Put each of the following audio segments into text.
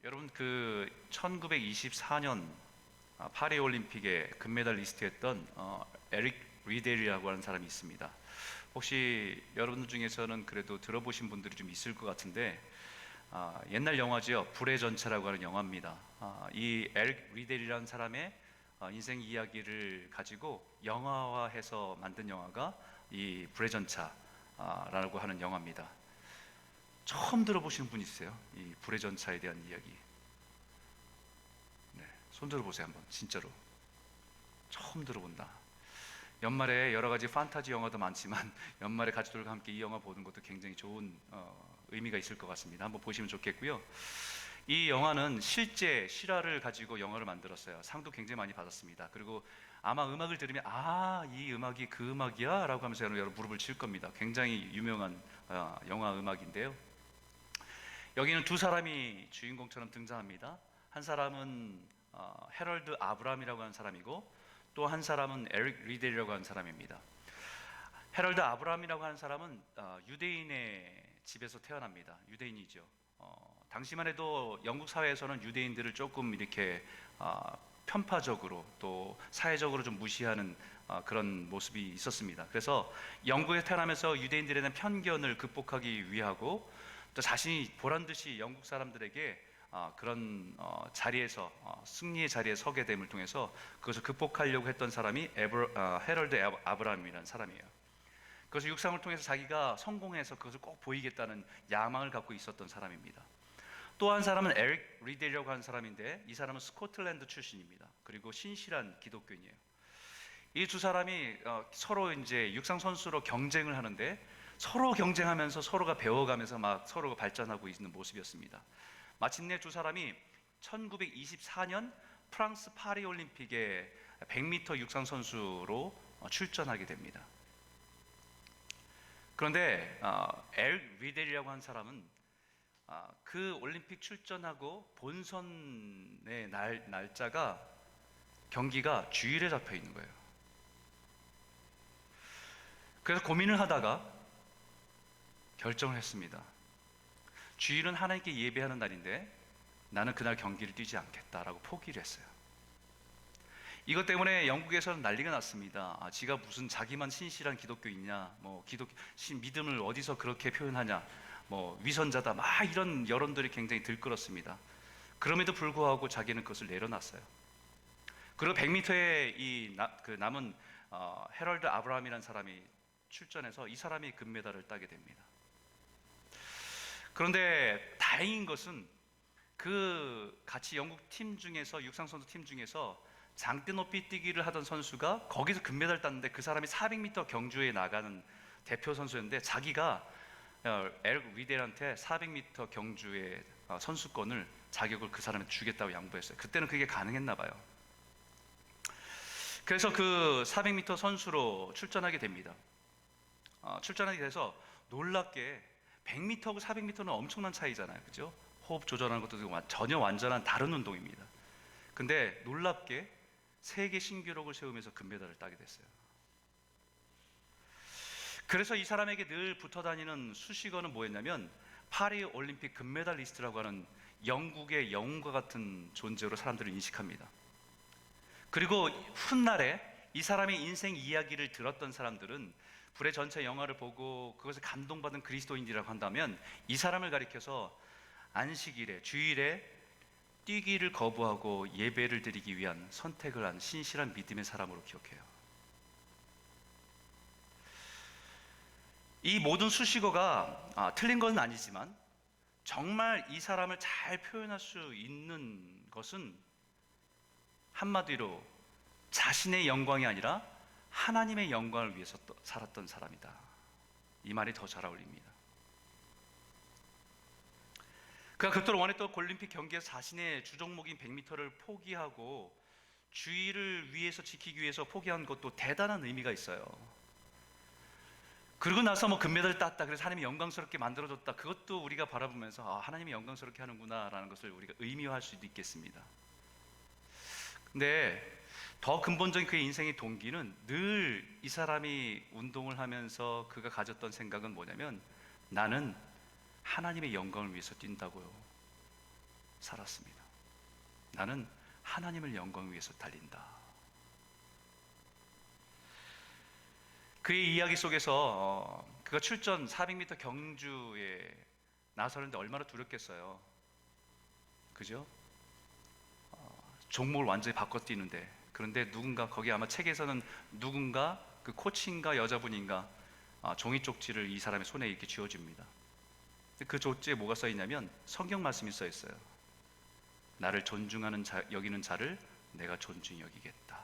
여러분 1924년 파리 올림픽에 금메달리스트였던 에릭 리델이라고 하는 사람이 있습니다. 혹시 여러분 중에서는 그래도 들어보신 분들이 좀 있을 것 같은데 옛날 영화죠. 불의 전차라고 하는 영화입니다. 이 에릭 리델이라는 사람의 인생 이야기를 가지고 영화화해서 만든 영화가 이 불의 전차라고 하는 영화입니다. 처음 들어보시는 분 있으세요? 이 불의 전차에 대한 이야기. 네, 손 들어보세요 한번. 진짜로 처음 들어본다. 연말에 여러 가지 판타지 영화도 많지만 연말에 가족들과 함께 이 영화 보는 것도 굉장히 좋은 의미가 있을 것 같습니다. 한번 보시면 좋겠고요. 이 영화는 실제 실화를 가지고 영화를 만들었어요. 상도 굉장히 많이 받았습니다. 그리고 아마 음악을 들으면 이 음악이 그 음악이야? 라고 하면서 여러분 무릎을 칠 겁니다. 굉장히 유명한 영화 음악인데요. 여기는 두 사람이 주인공처럼 등장합니다. 한 사람은 해럴드 아브람이라고 하는 사람이고 또 한 사람은 에릭 리델이라고 하는 사람입니다. 해럴드 아브람이라고 하는 사람은 유대인의 집에서 태어납니다. 유대인이죠. 당시만 해도 영국 사회에서는 유대인들을 조금 이렇게 편파적으로 또 사회적으로 좀 무시하는 그런 모습이 있었습니다. 그래서 영국에 태어나면서 유대인들에 대한 편견을 극복하기 위하고 또 자신이 보란 듯이 영국 사람들에게 그런 자리에서 승리의 자리에 서게 됨을 통해서 그것을 극복하려고 했던 사람이 해럴드 아브라함이라는 사람이에요. 그것을 육상을 통해서 자기가 성공해서 그것을 꼭 보이겠다는 야망을 갖고 있었던 사람입니다. 또 한 사람은 에릭 리델이라고 하는 사람인데 이 사람은 스코틀랜드 출신입니다. 그리고 신실한 기독교인이에요. 이 두 사람이 서로 이제 육상 선수로 경쟁을 하는데 서로 경쟁하면서 서로가 배워가면서 막 서로가 발전하고 있는 모습이었습니다. 마침내 두 사람이 1924년 프랑스 파리 올림픽에 100m 육상 선수로 출전하게 됩니다. 그런데 에릭 리델이라고 한 사람은 그 올림픽 출전하고 본선의 날짜가 경기가 주일에 잡혀 있는 거예요. 그래서 고민을 하다가 결정을 했습니다. 주일은 하나님께 예배하는 날인데 나는 그날 경기를 뛰지 않겠다라고 포기를 했어요. 이것 때문에 영국에서는 난리가 났습니다. 지가 무슨 자기만 신실한 기독교인이냐, 믿음을 어디서 그렇게 표현하냐, 위선자다, 막 이런 여론들이 굉장히 들끓었습니다. 그럼에도 불구하고 자기는 그것을 내려놨어요. 그리고 100m에 남은 해럴드 아브라함이라는 사람이 출전해서 이 사람이 금메달을 따게 됩니다. 그런데 다행인 것은 그 같이 영국 팀 중에서 육상선수 팀 중에서 장대 높이 뛰기를 하던 선수가 거기서 금메달 땄는데 그 사람이 400m 경주에 나가는 대표 선수였는데 자기가 에릭 리델한테 400m 경주의 선수권을 자격을 그 사람한테 주겠다고 양보했어요. 그때는 그게 가능했나 봐요. 그래서 그 400m 선수로 출전하게 됩니다. 출전하게 돼서 놀랍게 100m하고 400m는 엄청난 차이잖아요. 그죠? 호흡 조절하는 것도 전혀 완전한 다른 운동입니다. 근데 놀랍게 세계 신기록을 세우면서 금메달을 따게 됐어요. 그래서 이 사람에게 늘 붙어 다니는 수식어는 뭐였냐면 파리 올림픽 금메달리스트라고 하는 영국의 영웅과 같은 존재로 사람들을 인식합니다. 그리고 훗날에 이 사람의 인생 이야기를 들었던 사람들은 불의 전차 영화를 보고 그것을 감동받은 그리스도인이라고 한다면 이 사람을 가리켜서 안식일에, 주일에 뛰기를 거부하고 예배를 드리기 위한 선택을 한 신실한 믿음의 사람으로 기억해요. 이 모든 수식어가 틀린 건 아니지만 정말 이 사람을 잘 표현할 수 있는 것은 한마디로 자신의 영광이 아니라 하나님의 영광을 위해서 살았던 사람이다. 이 말이 더 잘 어울립니다. 그가 그토록 원했던 올림픽 경기에서 자신의 주종목인 100m를 포기하고 주의를 위해서 지키기 위해서 포기한 것도 대단한 의미가 있어요. 그러고 나서 금메달을 땄다, 그래서 하나님이 영광스럽게 만들어줬다, 그것도 우리가 바라보면서 하나님이 영광스럽게 하는구나 라는 것을 우리가 의미화할 수도 있겠습니다. 근데 더 근본적인 그의 인생의 동기는 늘 이 사람이 운동을 하면서 그가 가졌던 생각은 뭐냐면 나는 하나님의 영광을 위해서 뛴다고요. 살았습니다. 나는 하나님을 영광 위해서 달린다. 그의 이야기 속에서 그가 출전 400m 경주에 나서는데 얼마나 두렵겠어요. 그죠? 종목을 완전히 바꿔 뛰는데, 그런데 누군가, 거기 아마 책에서는 누군가 그 코치인가 여자분인가 종이 쪽지를 이 사람의 손에 이렇게 쥐어줍니다. 그 쪽지에 뭐가 써 있냐면 성경 말씀이 써 있어요. 나를 존중하는 자, 여기는 자를 내가 존중히 여기겠다.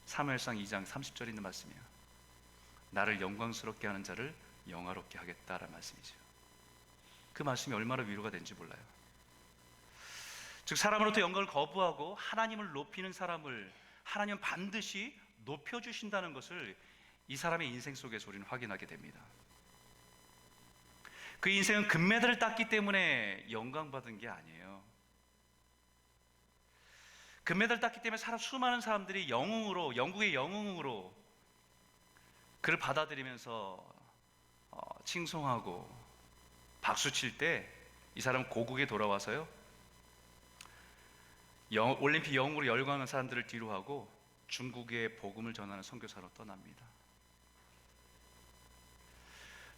사무엘상 2장 30절에 있는 말씀이에요. 나를 영광스럽게 하는 자를 영화롭게 하겠다라는 말씀이죠. 그 말씀이 얼마나 위로가 된지 몰라요. 즉 사람으로부터 영광을 거부하고 하나님을 높이는 사람을 하나님은 반드시 높여주신다는 것을 이 사람의 인생 속에서 우리는 확인하게 됩니다. 그 인생은 금메달을 땄기 때문에 영광받은 게 아니에요. 금메달을 땄기 때문에 수많은 사람들이 영웅으로, 영국의 영웅으로 그를 받아들이면서 칭송하고 박수 칠 때 이 사람은 고국에 돌아와서요, 올림픽 영웅으로 열광하는 사람들을 뒤로 하고 중국에 복음을 전하는 선교사로 떠납니다.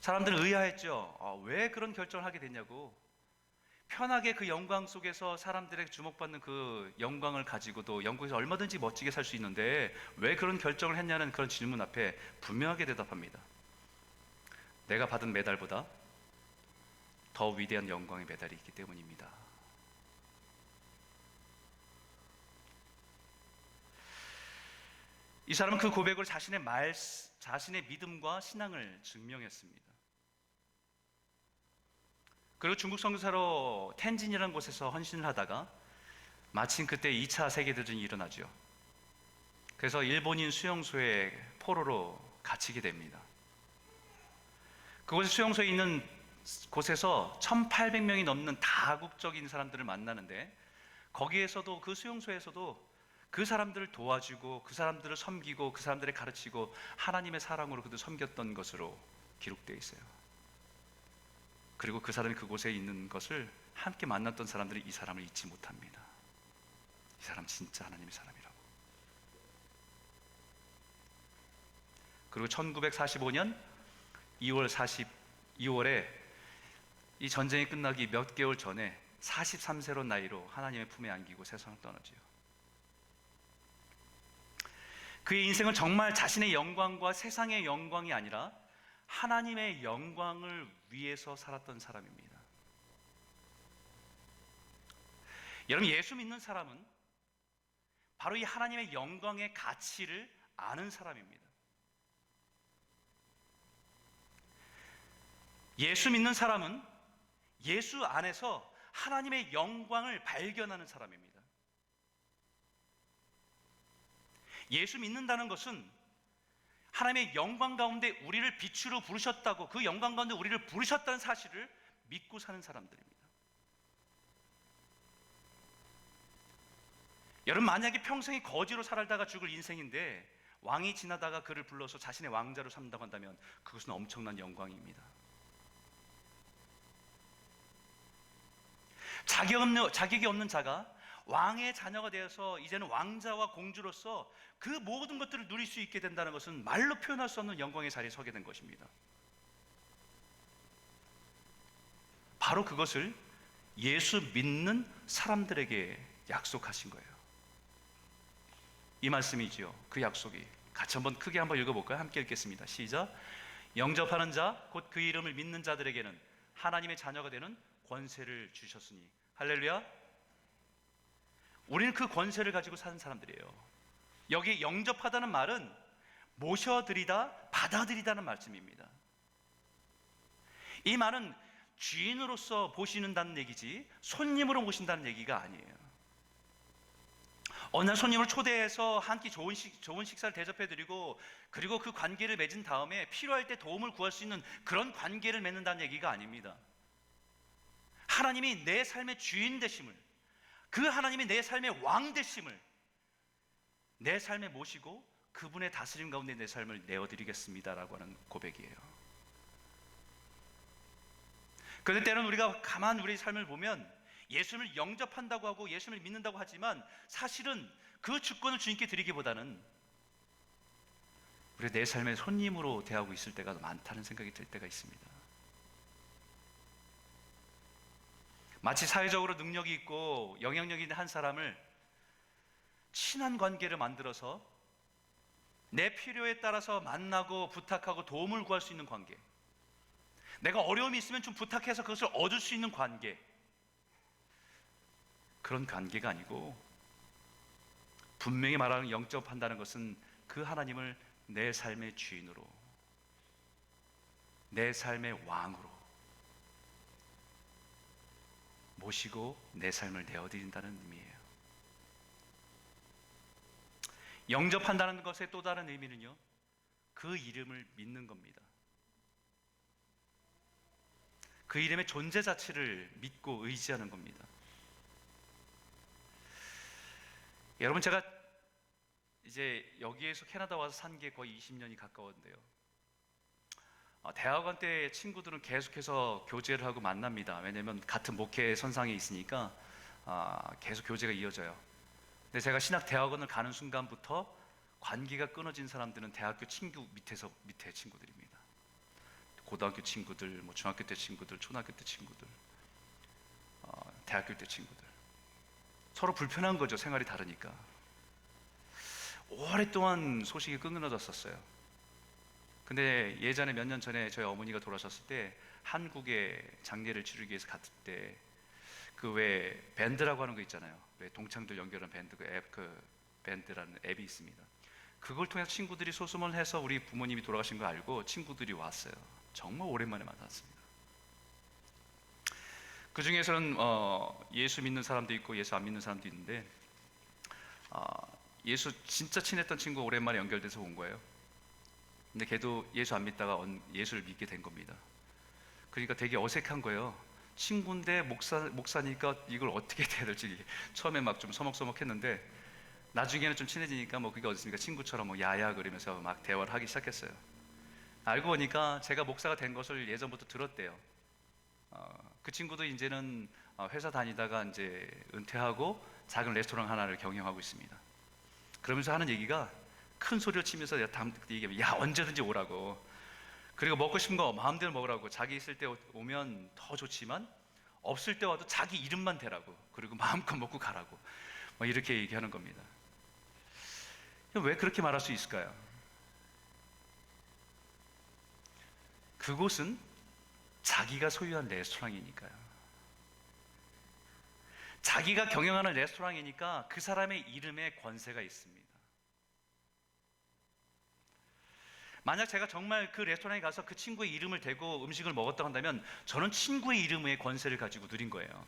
사람들은 의아했죠. 왜 그런 결정을 하게 됐냐고. 편하게 그 영광 속에서 사람들에게 주목받는 그 영광을 가지고도 영국에서 얼마든지 멋지게 살 수 있는데 왜 그런 결정을 했냐는 그런 질문 앞에 분명하게 대답합니다. 내가 받은 메달보다 더 위대한 영광의 메달이 있기 때문입니다. 이 사람은 그 고백으로 자신의 믿음과 신앙을 증명했습니다. 그리고 중국 선교사로 텐진이라는 곳에서 헌신을 하다가 마침 그때 2차 세계대전이 일어나죠. 그래서 일본인 수용소에 포로로 갇히게 됩니다. 그곳에 수용소에 있는 곳에서 1800명이 넘는 다국적인 사람들을 만나는데, 거기에서도 그 수용소에서도 그 사람들을 도와주고 그 사람들을 섬기고 그 사람들을 가르치고 하나님의 사랑으로 그들을 섬겼던 것으로 기록되어 있어요. 그리고 그 사람이 그곳에 있는 것을 함께 만났던 사람들이 이 사람을 잊지 못합니다. 이 사람 진짜 하나님의 사람이라고. 그리고 1945년 2월에 이 전쟁이 끝나기 몇 개월 전에 43세로 나이로 하나님의 품에 안기고 세상을 떠나지요. 그의 인생은 정말 자신의 영광과 세상의 영광이 아니라 하나님의 영광을 위해서 살았던 사람입니다. 여러분, 예수 믿는 사람은 바로 이 하나님의 영광의 가치를 아는 사람입니다. 예수 믿는 사람은 예수 안에서 하나님의 영광을 발견하는 사람입니다. 예수 믿는다는 것은 하나님의 영광 가운데 우리를 빛으로 부르셨다고, 그 영광 가운데 우리를 부르셨다는 사실을 믿고 사는 사람들입니다. 여러분, 만약에 평생이 거지로 살다가 죽을 인생인데 왕이 지나다가 그를 불러서 자신의 왕자로 삼는다고 한다면 그것은 엄청난 영광입니다. 자격이 없는 자가 왕의 자녀가 되어서 이제는 왕자와 공주로서 그 모든 것들을 누릴 수 있게 된다는 것은 말로 표현할 수 없는 영광의 자리에 서게 된 것입니다. 바로 그것을 예수 믿는 사람들에게 약속하신 거예요. 이 말씀이지요. 그 약속이. 같이 크게 한번 읽어볼까요? 함께 읽겠습니다. 시작. 영접하는 자, 곧 그 이름을 믿는 자들에게는 하나님의 자녀가 되는 권세를 주셨으니. 할렐루야. 우리는 그 권세를 가지고 사는 사람들이에요. 여기 영접하다는 말은 모셔드리다, 받아들이다는 말씀입니다. 이 말은 주인으로서 보시는다는 얘기지 손님으로 모신다는 얘기가 아니에요. 어느 날 손님을 초대해서 한 끼 좋은 식사를 대접해드리고 그리고 그 관계를 맺은 다음에 필요할 때 도움을 구할 수 있는 그런 관계를 맺는다는 얘기가 아닙니다. 하나님이 내 삶의 주인 되심을, 그 하나님이 내 삶의 왕 되심을 내 삶에 모시고 그분의 다스림 가운데 내 삶을 내어드리겠습니다라고 하는 고백이에요. 그런데 때로는 우리가 가만 우리 삶을 보면 예수님을 영접한다고 하고 예수님을 믿는다고 하지만 사실은 그 주권을 주님께 드리기보다는 우리가 내 삶의 손님으로 대하고 있을 때가 많다는 생각이 들 때가 있습니다. 마치 사회적으로 능력이 있고 영향력이 있는 한 사람을 친한 관계를 만들어서 내 필요에 따라서 만나고 부탁하고 도움을 구할 수 있는 관계, 내가 어려움이 있으면 좀 부탁해서 그것을 얻을 수 있는 관계, 그런 관계가 아니고 분명히 말하는 영접한다는 것은 그 하나님을 내 삶의 주인으로, 내 삶의 왕으로 모시고 내 삶을 내어드린다는 의미예요. 영접한다는 것의 또 다른 의미는요, 그 이름을 믿는 겁니다. 그 이름의 존재 자체를 믿고 의지하는 겁니다. 여러분, 제가 이제 여기에서 캐나다 와서 산 게 거의 20년이 가까웠는데요, 대학원 때 친구들은 계속해서 교제를 하고 만납니다. 왜냐하면 같은 목회 선상에 있으니까 계속 교제가 이어져요. 근데 제가 신학 대학원을 가는 순간부터 관계가 끊어진 사람들은 대학교 친구 밑에 친구들입니다. 고등학교 친구들, 뭐 중학교 때 친구들, 초등학교 때 친구들, 대학교 때 친구들. 서로 불편한 거죠. 생활이 다르니까. 오랫동안 소식이 끊어졌었어요. 근데 예전에 몇 년 전에 저희 어머니가 돌아가셨을 때 한국에 장례를 치르기 위해서 갔을 때 그 왜 밴드라고 하는 거 있잖아요. 왜 동창들 연결한 밴드, 그 밴드라는 앱이 있습니다. 그걸 통해서 친구들이 소수문해서 우리 부모님이 돌아가신 거 알고 친구들이 왔어요. 정말 오랜만에 만났습니다. 그 중에서는 예수 믿는 사람도 있고 예수 안 믿는 사람도 있는데 예수 진짜 친했던 친구가 오랜만에 연결돼서 온 거예요. 근데 걔도 예수 안 믿다가 예수를 믿게 된 겁니다. 그러니까 되게 어색한 거예요. 친구인데 목사니까 이걸 어떻게 해야 될지 처음에 막 좀 서먹서먹했는데 나중에는 좀 친해지니까 뭐 그게 어딨습니까? 친구처럼 뭐 야야 그러면서 막 대화를 하기 시작했어요. 알고 보니까 제가 목사가 된 것을 예전부터 들었대요. 그 친구도 이제는 회사 다니다가 이제 은퇴하고 작은 레스토랑 하나를 경영하고 있습니다. 그러면서 하는 얘기가 큰 소리를 치면서 얘기하면 야 언제든지 오라고, 그리고 먹고 싶은 거 마음대로 먹으라고, 자기 있을 때 오면 더 좋지만 없을 때 와도 자기 이름만 대라고, 그리고 마음껏 먹고 가라고, 뭐 이렇게 얘기하는 겁니다. 왜 그렇게 말할 수 있을까요? 그곳은 자기가 소유한 레스토랑이니까요. 자기가 경영하는 레스토랑이니까 그 사람의 이름에 권세가 있습니다. 만약 제가 정말 그 레스토랑에 가서 그 친구의 이름을 대고 음식을 먹었다고 한다면 저는 친구의 이름의 권세를 가지고 누린 거예요.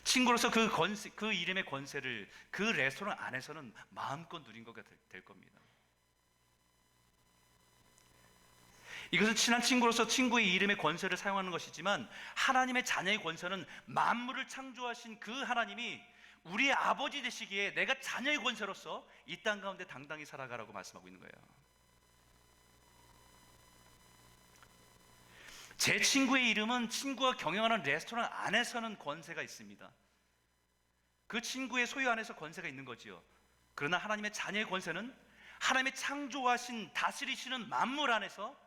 친구로서 그 이름의 권세를 그 레스토랑 안에서는 마음껏 누린 거가 될 겁니다. 이것은 친한 친구로서 친구의 이름의 권세를 사용하는 것이지만 하나님의 자녀의 권세는 만물을 창조하신 그 하나님이 우리의 아버지 되시기에 내가 자녀의 권세로서 이 땅 가운데 당당히 살아가라고 말씀하고 있는 거예요. 제 친구의 이름은 친구가 경영하는 레스토랑 안에서는 권세가 있습니다. 그 친구의 소유 안에서 권세가 있는 거지요. 그러나 하나님의 자녀의 권세는 하나님의 창조하신 다스리시는 만물 안에서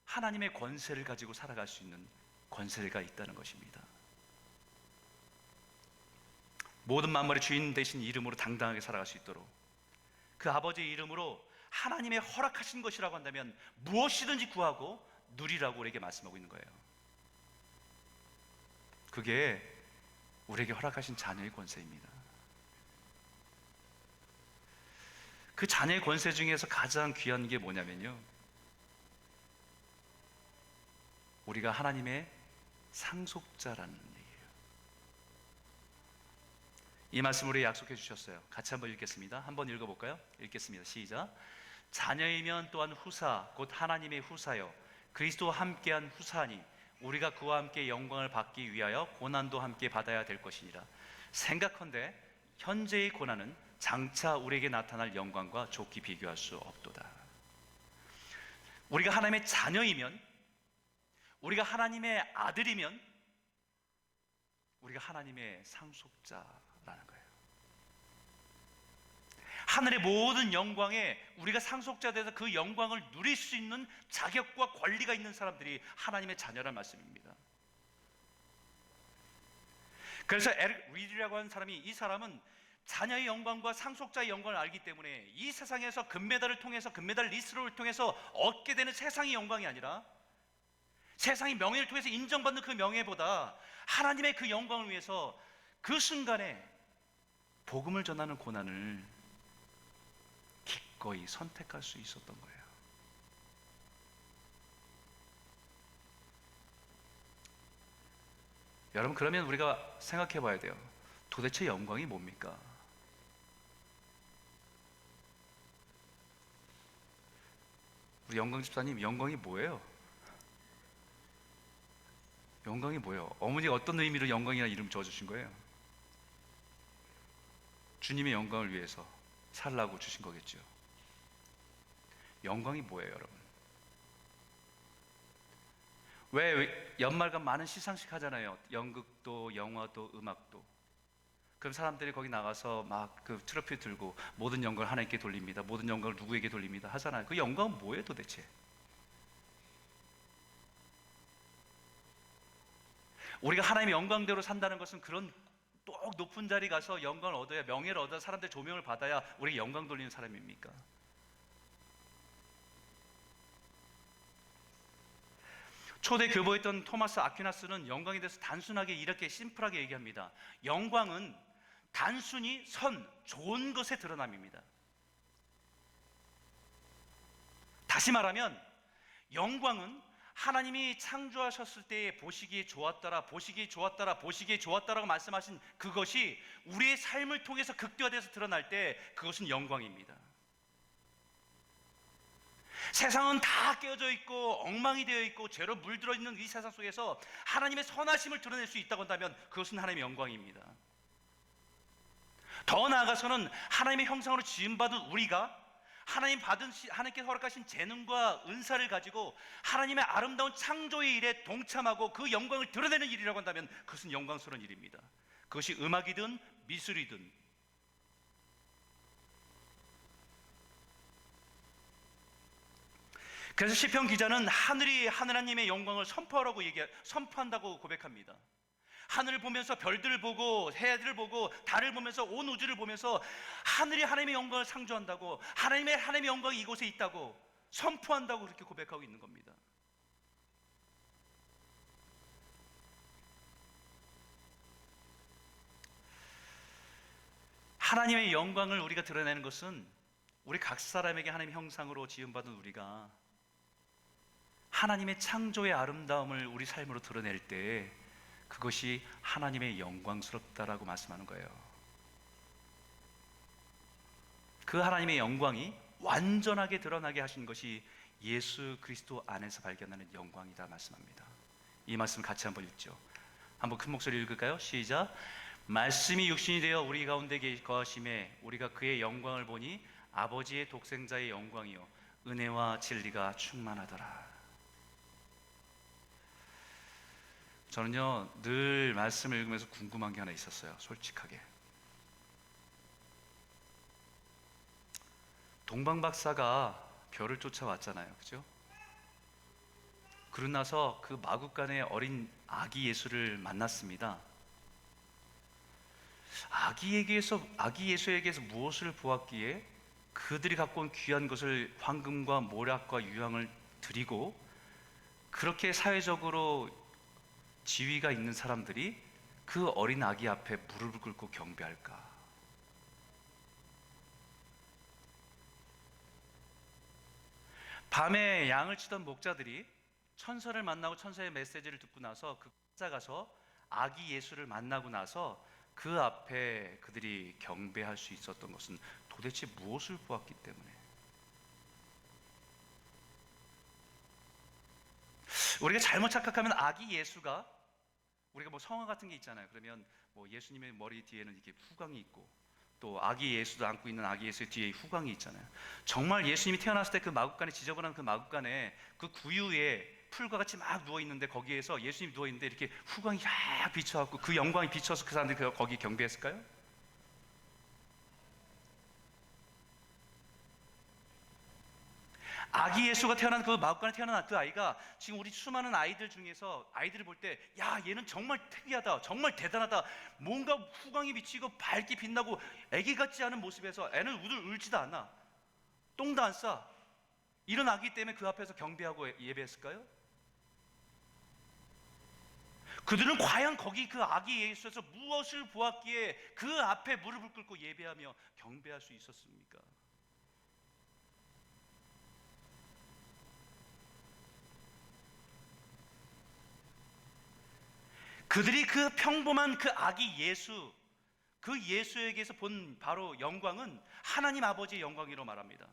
하나님의 권세를 가지고 살아갈 수 있는 권세가 있다는 것입니다. 모든 만물의 주인 되신 이름으로 당당하게 살아갈 수 있도록 그 아버지의 이름으로 하나님의 허락하신 것이라고 한다면 무엇이든지 구하고 누리라고 우리에게 말씀하고 있는 거예요. 그게 우리에게 허락하신 자녀의 권세입니다. 그 자녀의 권세 중에서 가장 귀한 게 뭐냐면요, 우리가 하나님의 상속자라는 얘기예요. 이 말씀을 우리 약속해 주셨어요. 같이 한번 읽겠습니다. 한번 읽어볼까요? 읽겠습니다. 시작. 자녀이면 또한 후사 곧 하나님의 후사여 그리스도와 함께한 후사니 우리가 그와 함께 영광을 받기 위하여 고난도 함께 받아야 될 것이니라. 생각컨대 현재의 고난은 장차 우리에게 나타날 영광과 좋게 비교할 수 없도다. 우리가 하나님의 자녀이면, 우리가 하나님의 아들이면 우리가 하나님의 상속자라는 거예요. 하늘의 모든 영광에 우리가 상속자 돼서 그 영광을 누릴 수 있는 자격과 권리가 있는 사람들이 하나님의 자녀란 말씀입니다. 그래서 에릭 리드라고 하는 사람이, 이 사람은 자녀의 영광과 상속자의 영광을 알기 때문에 이 세상에서 금메달을 통해서, 금메달 리스트를 통해서 얻게 되는 세상의 영광이 아니라 세상의 명예를 통해서 인정받는 그 명예보다 하나님의 그 영광을 위해서 그 순간에 복음을 전하는 고난을 기꺼이 선택할 수 있었던 거예요. 여러분, 그러면 우리가 생각해 봐야 돼요. 도대체 영광이 뭡니까? 우리 영광 집사님, 영광이 뭐예요? 영광이 뭐예요? 어머니가 어떤 의미로 영광이라는 이름 지어주신 거예요? 주님의 영광을 위해서 살라고 주신 거겠죠. 영광이 뭐예요, 여러분? 왜 연말간 많은 시상식 하잖아요. 연극도, 영화도, 음악도. 그럼 사람들이 거기 나가서 막 그 트로피 들고 모든 영광을 하나님께 돌립니다, 모든 영광을 누구에게 돌립니다 하잖아요. 그 영광은 뭐예요 도대체? 우리가 하나님의 영광대로 산다는 것은 그런 똑 높은 자리 가서 영광을 얻어야, 명예를 얻어야, 사람들의 조명을 받아야 우리 영광 돌리는 사람입니까? 초대 교보였던 토마스 아퀴나스는 영광에 대해서 단순하게 이렇게 심플하게 얘기합니다. 영광은 단순히 좋은 것의 드러남입니다. 다시 말하면 영광은 하나님이 창조하셨을 때에 보시기에 좋았더라, 보시기에 좋았더라, 보시기에 좋았더라고 말씀하신 그것이 우리의 삶을 통해서 극대화돼서 드러날 때 그것은 영광입니다. 세상은 다 깨어져 있고 엉망이 되어 있고 죄로 물들어 있는 이 세상 속에서 하나님의 선하심을 드러낼 수 있다고 한다면 그것은 하나님의 영광입니다. 더 나아가서는 하나님의 형상으로 지음받은 우리가 하나님께서 허락하신 재능과 은사를 가지고 하나님의 아름다운 창조의 일에 동참하고 그 영광을 드러내는 일이라고 한다면 그것은 영광스러운 일입니다. 그것이 음악이든 미술이든. 그래서 시편 기자는 하늘이 하나님의 영광을 선포한다고 고백합니다. 하늘을 보면서 별들을 보고 해들을 보고 달을 보면서 온 우주를 보면서 하늘이 하나님의 영광을 상조한다고, 하나님의 영광이 이곳에 있다고 선포한다고 그렇게 고백하고 있는 겁니다. 하나님의 영광을 우리가 드러내는 것은 우리 각 사람에게 하나님의 형상으로 지음받은 우리가 하나님의 창조의 아름다움을 우리 삶으로 드러낼 때 그것이 하나님의 영광스럽다라고 말씀하는 거예요. 그 하나님의 영광이 완전하게 드러나게 하신 것이 예수 그리스도 안에서 발견하는 영광이다 말씀합니다. 이 말씀 같이 한번 읽죠. 한번 큰 목소리 읽을까요? 시작. 말씀이 육신이 되어 우리 가운데 거하심에 우리가 그의 영광을 보니 아버지의 독생자의 영광이요 은혜와 진리가 충만하더라. 저는요 늘 말씀을 읽으면서 궁금한 게 하나 있었어요. 솔직하게 동방박사가 별을 쫓아왔잖아요, 그죠? 그러고 나서 그 마국간의 어린 아기 예수를 만났습니다. 아기 예수에게서 무엇을 보았기에 그들이 갖고 온 귀한 것을 황금과 모략과 유황을 드리고 그렇게 사회적으로 지위가 있는 사람들이 그 어린 아기 앞에 무릎을 꿇고 경배할까? 밤에 양을 치던 목자들이 천사를 만나고 천사의 메시지를 듣고 나서 그 찾아가서 아기 예수를 만나고 나서 그 앞에 그들이 경배할 수 있었던 것은 도대체 무엇을 보았기 때문에? 우리가 잘못 착각하면 아기 예수가, 우리가 뭐 성화 같은 게 있잖아요. 그러면 뭐 예수님의 머리 뒤에는 이렇게 후광이 있고 또 아기 예수도 안고 있는 아기 예수의 뒤에 후광이 있잖아요. 정말 예수님이 태어났을 때 그 마구간에, 지저분한 그 마구간에 그 구유에 풀과 같이 막 누워 있는데, 거기에서 예수님이 누워 있는데 이렇게 후광이 쫙 비춰갖고 그 영광이 비춰서 그 사람들이 거기 경배했을까요? 아기 예수가 태어난 그 마구간에 태어난 그 아이가 지금 우리 수많은 아이들 중에서 아이들을 볼 때, 야, 얘는 정말 특이하다, 정말 대단하다, 뭔가 후광이 비치고 밝게 빛나고 아기 같지 않은 모습에서, 애는 울지도 않아, 똥도 안 싸, 이런 아기 때문에 그 앞에서 경배하고 예배했을까요? 그들은 과연 거기 그 아기 예수에서 무엇을 보았기에 그 앞에 무릎을 꿇고 예배하며 경배할 수 있었습니까? 그들이 그 평범한 그 아기 예수, 그 예수에게서 본 바로 영광은 하나님 아버지의 영광이라고 말합니다.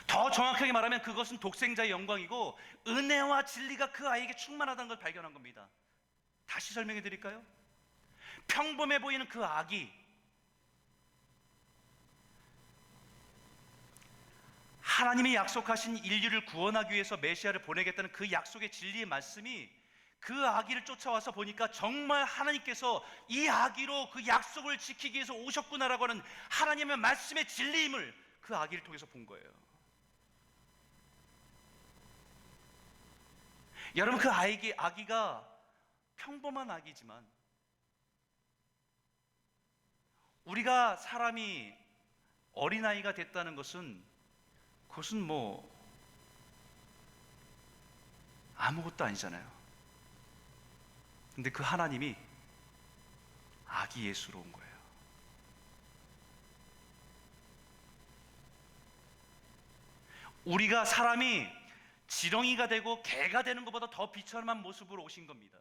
더 정확하게 말하면 그것은 독생자의 영광이고 은혜와 진리가 그 아이에게 충만하다는 걸 발견한 겁니다. 다시 설명해 드릴까요? 평범해 보이는 그 아기, 하나님이 약속하신 인류를 구원하기 위해서 메시아를 보내겠다는 그 약속의 진리의 말씀이 그 아기를 쫓아와서 보니까 정말 하나님께서 이 아기로 그 약속을 지키기 위해서 오셨구나라고 하는 하나님의 말씀의 진리임을 그 아기를 통해서 본 거예요. 여러분, 그 아기가 평범한 아기지만, 우리가 사람이 어린아이가 됐다는 것은 그것은 뭐 아무것도 아니잖아요. 근데 그 하나님이 아기 예수로 온 거예요. 우리가 사람이 지렁이가 되고 개가 되는 것보다 더 비천한 모습으로 오신 겁니다.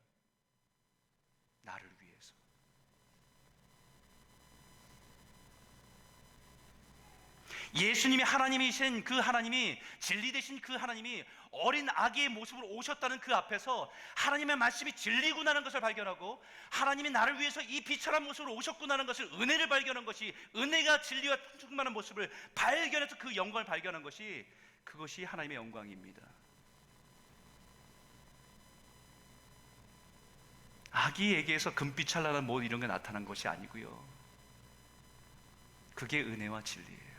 나를 위해서. 예수님이 하나님이신 그 하나님이, 진리 되신 그 하나님이 어린 아기의 모습으로 오셨다는 그 앞에서 하나님의 말씀이 진리구나라는 것을 발견하고, 하나님이 나를 위해서 이 비천한 모습으로 오셨구나라는 것을, 은혜를 발견한 것이, 은혜가 진리와 충만한 모습을 발견해서 그 영광을 발견한 것이, 그것이 하나님의 영광입니다. 아기에게서 금빛 찬란한 뭐 이런 게 나타난 것이 아니고요, 그게 은혜와 진리예요.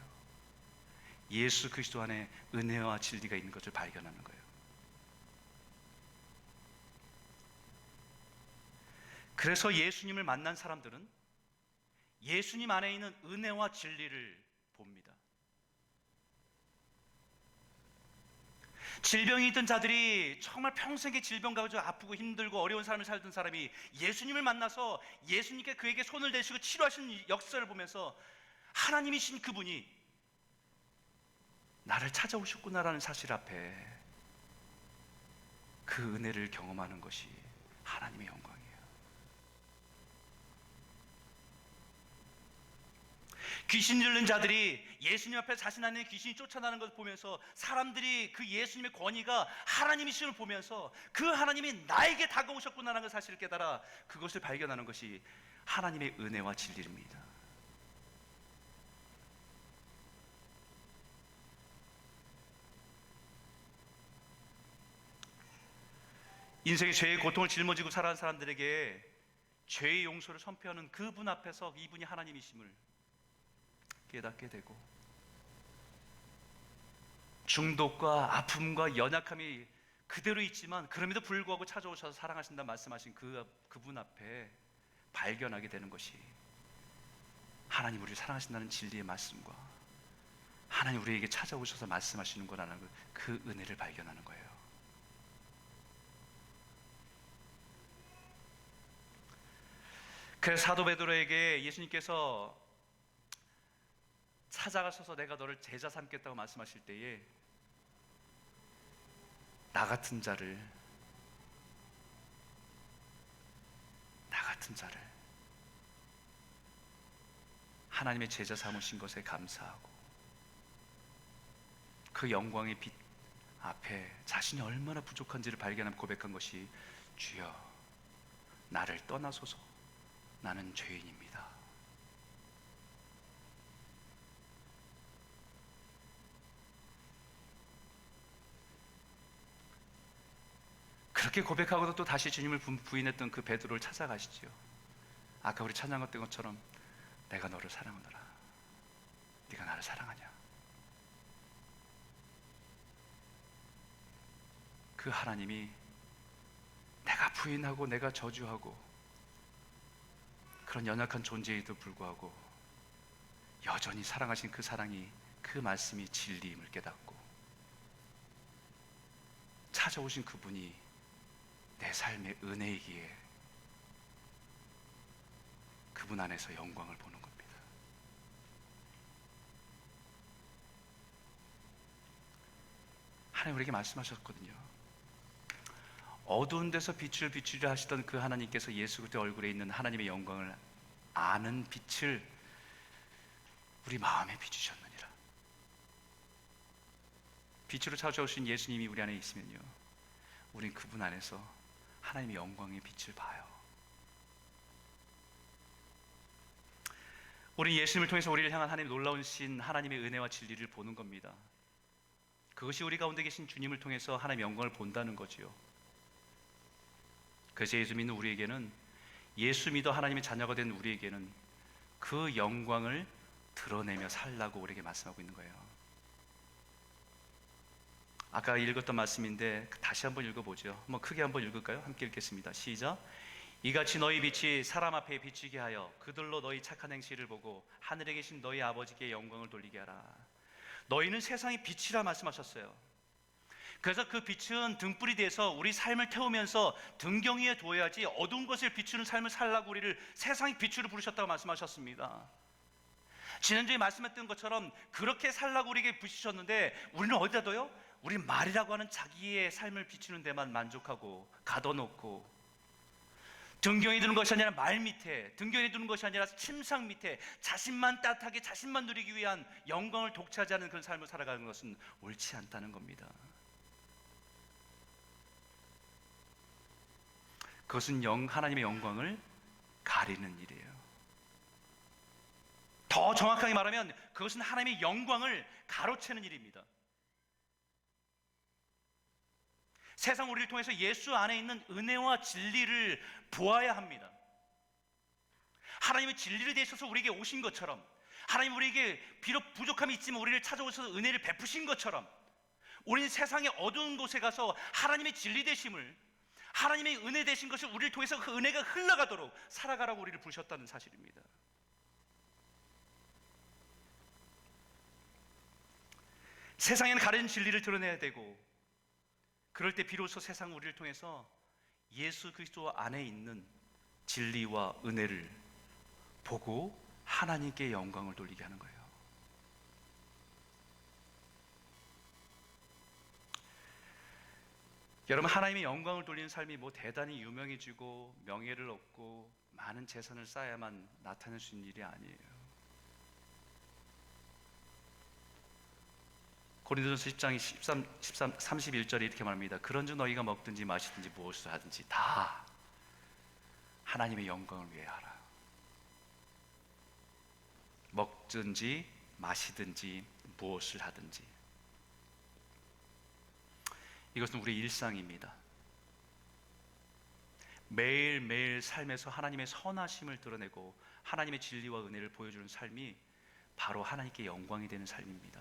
예수 그리스도 안에 은혜와 진리가 있는 것을 발견하는 거예요. 그래서 예수님을 만난 사람들은 예수님 안에 있는 은혜와 진리를 봅니다. 질병이 있던 자들이, 정말 평생의 질병 가지고 아프고 힘들고 어려운 삶을 살던 사람이 예수님을 만나서 예수님께 그에게 손을 대시고 치료하시는 역사를 보면서 하나님이신 그분이 나를 찾아오셨구나라는 사실 앞에 그 은혜를 경험하는 것이 하나님의 영광이에요. 귀신 들린 자들이 예수님 앞에 자신 안에 귀신이 쫓아나는 것을 보면서, 사람들이 그 예수님의 권위가 하나님이심을 보면서 그 하나님이 나에게 다가오셨구나라는 사실을 깨달아 그것을 발견하는 것이 하나님의 은혜와 진리입니다. 인생의 죄의 고통을 짊어지고 살아가는 사람들에게 죄의 용서를 선포하는 그분 앞에서 이분이 하나님이심을 깨닫게 되고, 중독과 아픔과 연약함이 그대로 있지만 그럼에도 불구하고 찾아오셔서 사랑하신다 말씀하신 그분 앞에 발견하게 되는 것이 하나님 우리를 사랑하신다는 진리의 말씀과 하나님 우리에게 찾아오셔서 말씀하시는 거라는 그 은혜를 발견하는 거예요. 그래서 사도 베드로에게 예수님께서 찾아가셔서 내가 너를 제자 삼겠다고 말씀하실 때에, 나 같은 자를 하나님의 제자 삼으신 것에 감사하고, 그 영광의 빛 앞에 자신이 얼마나 부족한지를 발견하며 고백한 것이, 주여 나를 떠나소서. 나는 죄인입니다. 그렇게 고백하고도 또 다시 주님을 부인했던 그 베드로를 찾아가시지요. 아까 우리 찬양했던 것처럼 내가 너를 사랑하노라. 네가 나를 사랑하냐? 그 하나님이 내가 부인하고 내가 저주하고 그런 연약한 존재에도 불구하고 여전히 사랑하신 그 사랑이, 그 말씀이 진리임을 깨닫고 찾아오신 그분이 내 삶의 은혜이기에 그분 안에서 영광을 보는 겁니다. 하나님 우리에게 말씀하셨거든요. 어두운 데서 빛을 비추려 하시던 그 하나님께서 예수 그리스도 얼굴에 있는 하나님의 영광을 아는 빛을 우리 마음에 비추셨느니라. 빛으로 찾아오신 예수님이 우리 안에 있으면요, 우린 그분 안에서 하나님의 영광의 빛을 봐요. 우리 예수님을 통해서 우리를 향한 하나님의 놀라운 신, 하나님의 은혜와 진리를 보는 겁니다. 그것이 우리 가운데 계신 주님을 통해서 하나님의 영광을 본다는 거지요. 그래서 예수 믿는 우리에게는, 예수 믿어 하나님의 자녀가 된 우리에게는 그 영광을 드러내며 살라고 우리에게 말씀하고 있는 거예요. 아까 읽었던 말씀인데 다시 한번 읽어보죠. 한번 크게 한번 읽을까요? 함께 읽겠습니다. 시작. 이같이 너희 빛이 사람 앞에 비치게 하여 그들로 너희 착한 행실을 보고 하늘에 계신 너희 아버지께 영광을 돌리게 하라. 너희는 세상의 빛이라 말씀하셨어요. 그래서 그 빛은 등불이 돼서 우리 삶을 태우면서 등경 위에 둬야지 어두운 것을 비추는 삶을 살라고 우리를 세상의 빛으로 부르셨다고 말씀하셨습니다. 지난주에 말씀했던 것처럼 그렇게 살라고 우리에게 부르셨는데 우리는 어디다 둬요? 우리 말이라고 하는 자기의 삶을 비추는 데만 만족하고 가둬놓고, 등경에 두는 것이 아니라 말 밑에, 등경에 두는 것이 아니라 침상 밑에 자신만 따뜻하게 자신만 누리기 위한 영광을 독차지하는 그런 삶을 살아가는 것은 옳지 않다는 겁니다. 그것은 하나님의 영광을 가리는 일이에요. 더 정확하게 말하면 그것은 하나님의 영광을 가로채는 일입니다. 세상 우리를 통해서 예수 안에 있는 은혜와 진리를 보아야 합니다. 하나님의 진리를 대해서 우리에게 오신 것처럼, 하나님 우리에게 비록 부족함이 있지만 우리를 찾아오셔서 은혜를 베푸신 것처럼, 우리는 세상의 어두운 곳에 가서 하나님의 진리 되심을, 하나님의 은혜 되신 것을 우리를 통해서 그 은혜가 흘러가도록 살아가라고 우리를 부르셨다는 사실입니다. 세상에는 가리는 진리를 드러내야 되고, 그럴 때 비로소 세상 우리를 통해서 예수 그리스도 안에 있는 진리와 은혜를 보고 하나님께 영광을 돌리게 하는 거예요. 여러분, 하나님의 영광을 돌리는 삶이 뭐 대단히 유명해지고 명예를 얻고 많은 재산을 쌓아야만 나타낼 수 있는 일이 아니에요. 고린도전서 10장 31절에 이렇게 말합니다. 그런즉 너희가 먹든지 마시든지 무엇을 하든지 다 하나님의 영광을 위해 하라. 먹든지 마시든지 무엇을 하든지, 이것은 우리의 일상입니다. 매일매일 삶에서 하나님의 선하심을 드러내고 하나님의 진리와 은혜를 보여주는 삶이 바로 하나님께 영광이 되는 삶입니다.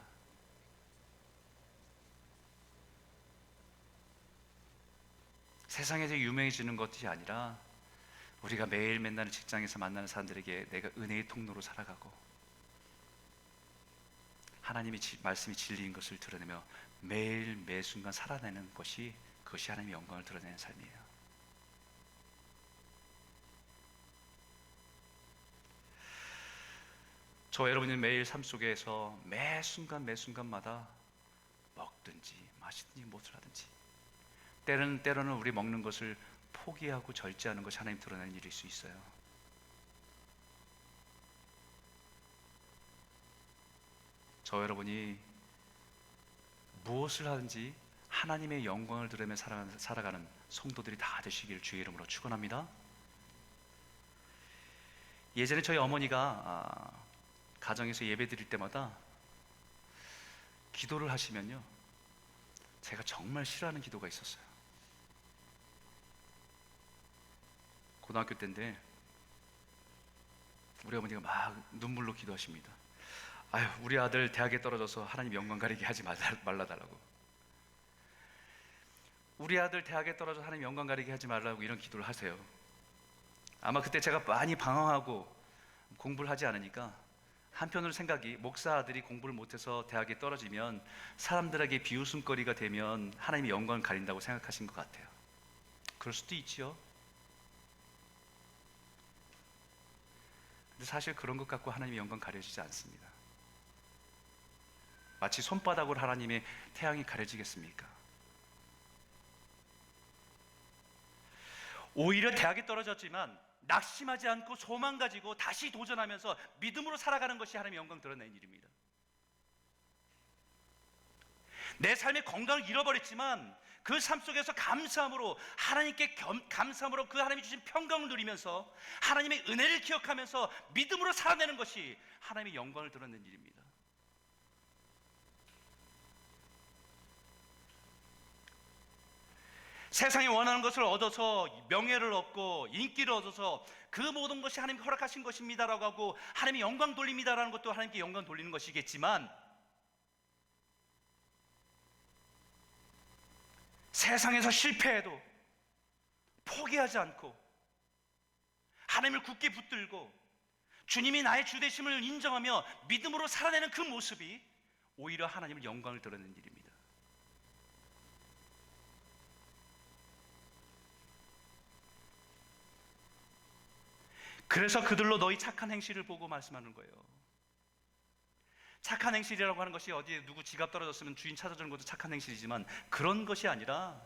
세상에서 유명해지는 것이 아니라 우리가 매일 맨날 직장에서 만나는 사람들에게 내가 은혜의 통로로 살아가고 하나님의 말씀이 진리인 것을 드러내며 매일 매 순간 살아내는 것이, 그것이 하나님의 영광을 드러내는 삶이에요. 저와 여러분은 매일 삶 속에서 매 순간마다 먹든지 마시든지 무엇을 하든지, 때로는 우리 먹는 것을 포기하고 절제하는 것이 하나님 드러내는 일일 수 있어요. 저 여러분이 무엇을 하든지 하나님의 영광을 드러내며 살아가는 성도들이 다 되시길 주의 이름으로 축원합니다. 예전에 저희 어머니가 가정에서 예배 드릴 때마다 기도를 하시면요, 제가 정말 싫어하는 기도가 있었어요. 고등학교 때인데 우리 어머니가 막 눈물로 기도하십니다. 아유, 우리 아들 대학에 떨어져서 하나님 영광 가리게 하지 말라달라고. 우리 아들 대학에 떨어져 하나님 영광 가리게 하지 말라고 이런 기도를 하세요. 아마 그때 제가 많이 방황하고 공부를 하지 않으니까 한편으로 생각이, 목사 아들이 공부를 못해서 대학에 떨어지면 사람들에게 비웃음거리가 되면 하나님의 영광을 가린다고 생각하신 것 같아요. 그럴 수도 있지요. 근데 사실 그런 것 갖고 하나님의 영광 가려지지 않습니다. 마치 손바닥으로 하나님의 태양이 가려지겠습니까? 오히려 대학에 떨어졌지만 낙심하지 않고 소망 가지고 다시 도전하면서 믿음으로 살아가는 것이 하나님의 영광 드러내는 일입니다. 내 삶의 건강을 잃어버렸지만 그 삶 속에서 감사함으로, 하나님께 감사함으로 그 하나님이 주신 평강을 누리면서 하나님의 은혜를 기억하면서 믿음으로 살아내는 것이 하나님의 영광을 드러내는 일입니다. 세상이 원하는 것을 얻어서 명예를 얻고 인기를 얻어서 그 모든 것이 하나님이 허락하신 것입니다라고 하고 하나님의 영광 돌립니다라는 것도 하나님께 영광 돌리는 것이겠지만, 세상에서 실패해도 포기하지 않고 하나님을 굳게 붙들고 주님이 나의 주 되심을 인정하며 믿음으로 살아내는 그 모습이 오히려 하나님의 영광을 드러내는 일입니다. 그래서 그들로 너희 착한 행실을 보고 말씀하는 거예요. 착한 행실이라고 하는 것이 어디에 누구 지갑 떨어졌으면 주인 찾아주는 것도 착한 행실이지만, 그런 것이 아니라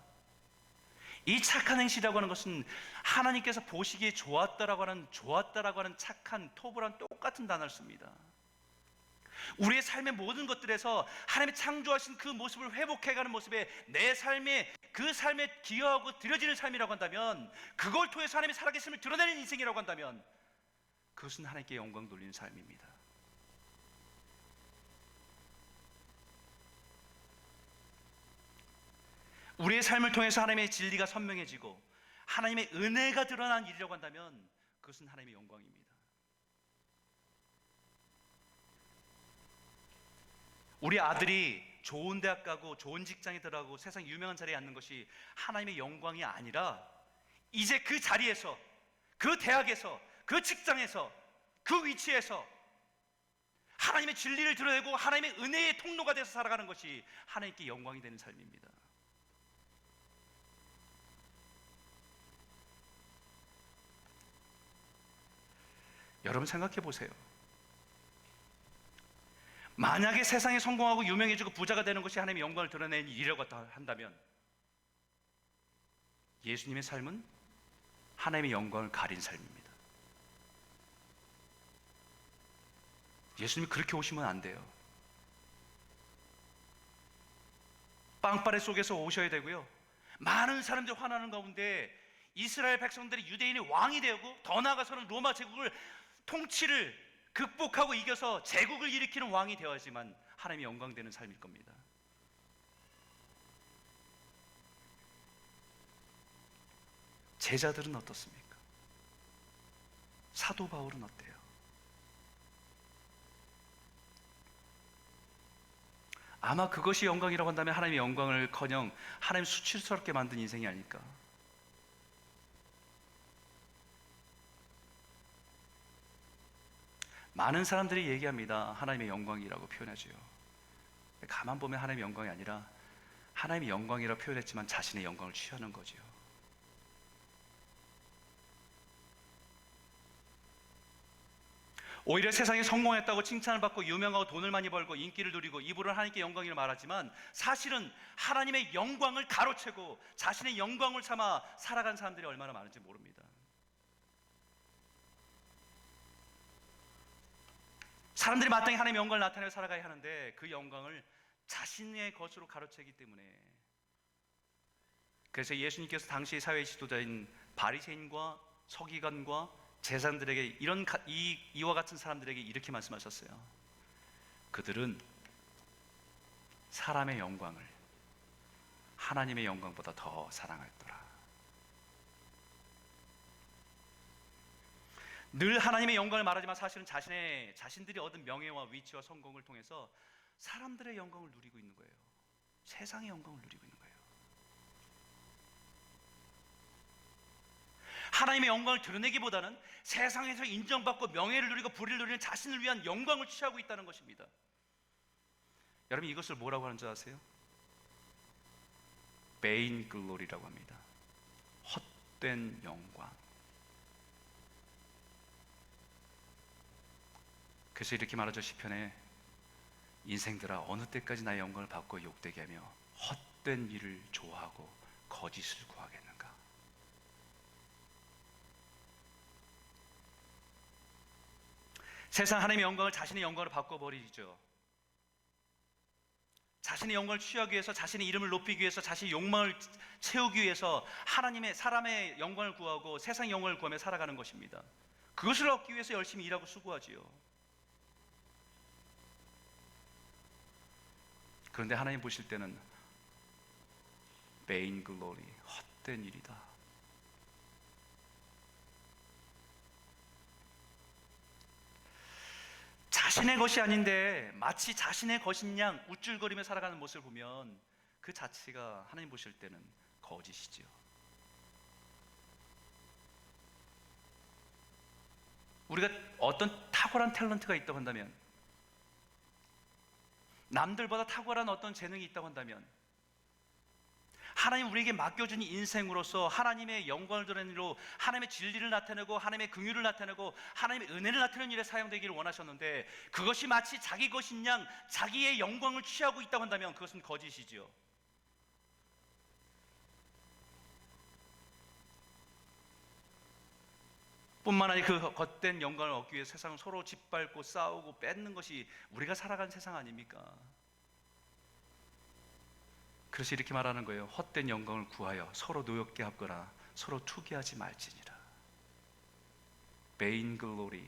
이 착한 행실이라고 하는 것은 하나님께서 보시기에 좋았다라고 하는 착한, 토부란 똑같은 단어를 씁니다. 우리의 삶의 모든 것들에서 하나님이 창조하신 그 모습을 회복해가는 모습에 내 삶에, 그 삶에 기여하고 드려지는 삶이라고 한다면, 그걸 통해서 하나님의 살아계심을 드러내는 인생이라고 한다면, 그것은 하나님께 영광 돌리는 삶입니다. 우리의 삶을 통해서 하나님의 진리가 선명해지고 하나님의 은혜가 드러난 일이라고 한다면 그것은 하나님의 영광입니다. 우리 아들이 좋은 대학 가고 좋은 직장에 들어가고 세상 유명한 자리에 앉는 것이 하나님의 영광이 아니라, 이제 그 자리에서, 그 대학에서, 그 직장에서, 그 위치에서 하나님의 진리를 드러내고 하나님의 은혜의 통로가 돼서 살아가는 것이 하나님께 영광이 되는 삶입니다. 여러분 생각해 보세요. 만약에 세상에 성공하고 유명해지고 부자가 되는 것이 하나님의 영광을 드러내는 일이라고 한다면, 예수님의 삶은 하나님의 영광을 가린 삶입니다. 예수님이 그렇게 오시면 안 돼요. 빵빠레 속에서 오셔야 되고요, 많은 사람들이 화나는 가운데 이스라엘 백성들이 유대인의 왕이 되고, 더 나아가서는 로마 제국을 통치를 극복하고 이겨서 제국을 일으키는 왕이 되어야지만 하나님의 영광 되는 삶일 겁니다. 제자들은 어떻습니까? 사도 바울은 어때요? 아마 그것이 영광이라고 한다면 하나님의 영광을커녕 하나님 수치스럽게 만든 인생이 아닐까. 많은 사람들이 얘기합니다. 하나님의 영광이라고 표현하죠. 가만 보면 하나님의 영광이 아니라 하나님의 영광이라고 표현했지만 자신의 영광을 취하는 거죠. 오히려 세상에 성공했다고 칭찬을 받고 유명하고 돈을 많이 벌고 인기를 누리고 입으로는 하나님께 영광이라고 말하지만, 사실은 하나님의 영광을 가로채고 자신의 영광을 삼아 살아간 사람들이 얼마나 많은지 모릅니다. 사람들이 마땅히 하나님의 영광을 나타내며 살아가야 하는데 그 영광을 자신의 것으로 가로채기 때문에, 그래서 예수님께서 당시 사회 지도자인 바리새인과 서기관과 제사장들에게 이와 같은 사람들에게 이렇게 말씀하셨어요. 그들은 사람의 영광을 하나님의 영광보다 더 사랑했더라. 늘 하나님의 영광을 말하지만 사실은 자신들이 얻은 명예와 위치와 성공을 통해서 사람들의 영광을 누리고 있는 거예요. 세상의 영광을 누리고 있는 거예요. 하나님의 영광을 드러내기보다는 세상에서 인정받고 명예를 누리고 부를 누리는 자신을 위한 영광을 취하고 있다는 것입니다. 여러분, 이것을 뭐라고 하는 줄 아세요? 베인 글로리라고 합니다. 헛된 영광. 그래서 이렇게 말하죠, 시편에. 인생들아, 어느 때까지 나의 영광을 받고 욕되게 하며 헛된 일을 좋아하고 거짓을 구하겠는가. 세상 하나님의 영광을 자신의 영광으로 바꿔버리죠. 자신의 영광을 취하기 위해서, 자신의 이름을 높이기 위해서, 자신의 욕망을 채우기 위해서 사람의 영광을 구하고 세상의 영광을 구하며 살아가는 것입니다. 그것을 얻기 위해서 열심히 일하고 수고하지요. 그런데 하나님 보실 때는 vain glory, 헛된 일이다. 자신의 것이 아닌데 마치 자신의 것인 양 우쭐거리며 살아가는 모습을 보면 그 자체가 하나님 보실 때는 거짓이지요. 우리가 어떤 탁월한 탤런트가 있다고 한다면, 남들보다 탁월한 어떤 재능이 있다고 한다면, 하나님 우리에게 맡겨준 인생으로서 하나님의 영광을 드러내는 일로 하나님의 진리를 나타내고 하나님의 긍휼을 나타내고 하나님의 은혜를 나타내는 일에 사용되기를 원하셨는데, 그것이 마치 자기 것인 양 자기의 영광을 취하고 있다고 한다면 그것은 거짓이지요. 뿐만 아니라 그 헛된 영광을 얻기 위해 세상을 서로 짓밟고 싸우고 뺏는 것이 우리가 살아가는 세상 아닙니까? 그래서 이렇게 말하는 거예요. 헛된 영광을 구하여 서로 노엽게 하거나 서로 투기하지 말지니라. vain glory,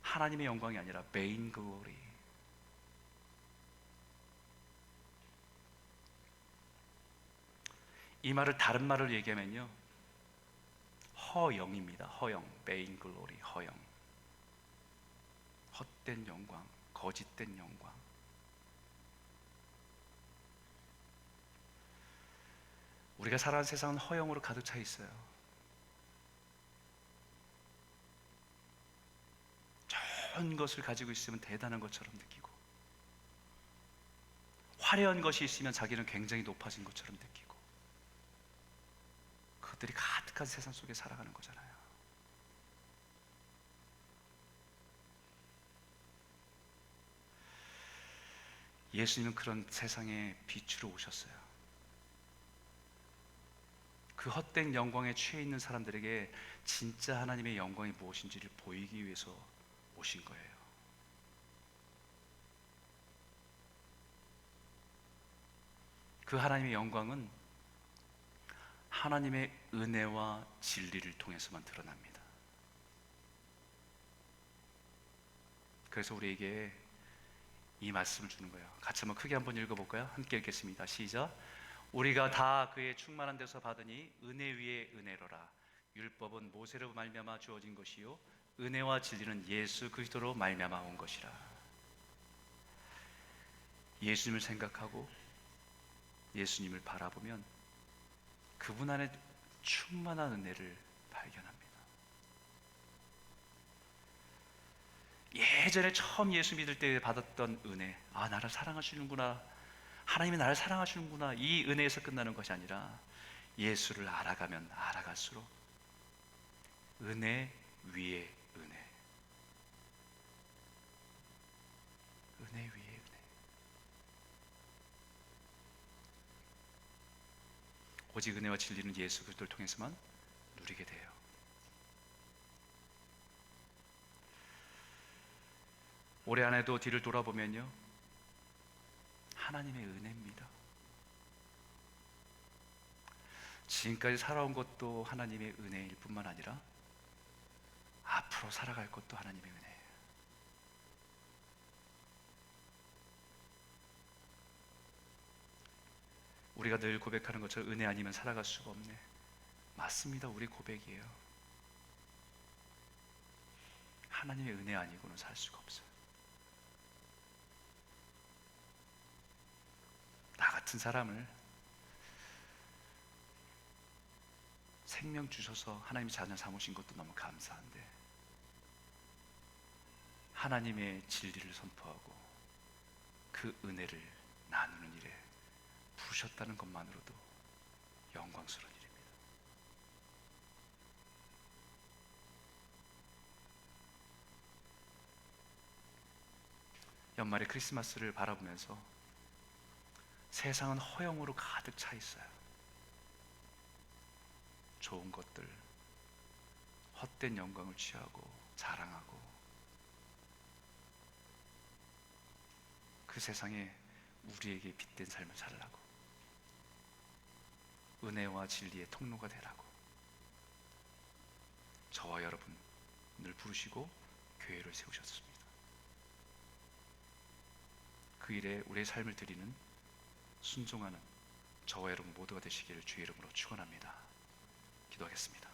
하나님의 영광이 아니라 vain glory. 이 말을 다른 말을 얘기하면요, 허영입니다. 허영, vain glory, 허영. 헛된 영광, 거짓된 영광. 우리가 살아가는 세상은 허영으로 가득 차 있어요. 좋은 것을 가지고 있으면 대단한 것처럼 느끼고, 화려한 것이 있으면 자기는 굉장히 높아진 것처럼 느끼고, 그것들이 가득한 세상 속에 살아가는 거잖아요. 예수님은 그런 세상에 빛으로 오셨어요. 그 헛된 영광에 취해 있는 사람들에게 진짜 하나님의 영광이 무엇인지를 보이기 위해서 오신 거예요. 그 하나님의 영광은 하나님의 은혜와 진리를 통해서만 드러납니다. 그래서 우리에게 이 말씀을 주는 거예요. 같이 한번 크게 한번 읽어볼까요? 함께 읽겠습니다. 시작. 우리가 다 그의 충만한 데서 받으니 은혜 위에 은혜로라. 율법은 모세로 말미암아 주어진 것이요 은혜와 진리는 예수 그리스도로 말미암아 온 것이라. 예수님을 생각하고 예수님을 바라보면 그분 안에 충만한 은혜를 발견합니다. 예전에 처음 예수 믿을 때 받았던 은혜, 아, 나를 사랑하시는구나, 하나님이 나를 사랑하시는구나, 이 은혜에서 끝나는 것이 아니라 예수를 알아가면 알아갈수록 은혜 위에 은혜, 은혜 위에 은혜. 오직 은혜와 진리는 예수 그리스도를 통해서만 누리게 돼요. 올해 한 해도 뒤를 돌아보면요, 하나님의 은혜입니다. 지금까지 살아온 것도 하나님의 은혜일 뿐만 아니라 앞으로 살아갈 것도 하나님의 은혜예요. 우리가 늘 고백하는 것처럼 은혜 아니면 살아갈 수가 없네. 맞습니다. 우리 고백이에요. 하나님의 은혜 아니고는 살 수가 없어요. 나 같은 사람을 생명 주셔서 하나님이 자녀 삼으신 것도 너무 감사한데, 하나님의 진리를 선포하고 그 은혜를 나누는 일에 부르셨다는 것만으로도 영광스러운 일입니다. 연말에 크리스마스를 바라보면서 세상은 허영으로 가득 차 있어요. 좋은 것들, 헛된 영광을 취하고 자랑하고, 그 세상에 우리에게 빛된 삶을 살라고, 은혜와 진리의 통로가 되라고 저와 여러분을 부르시고 교회를 세우셨습니다. 그 일에 우리의 삶을 드리는 순종하는 저와 여러분 모두가 되시기를 주의 이름으로 축원합니다. 기도하겠습니다.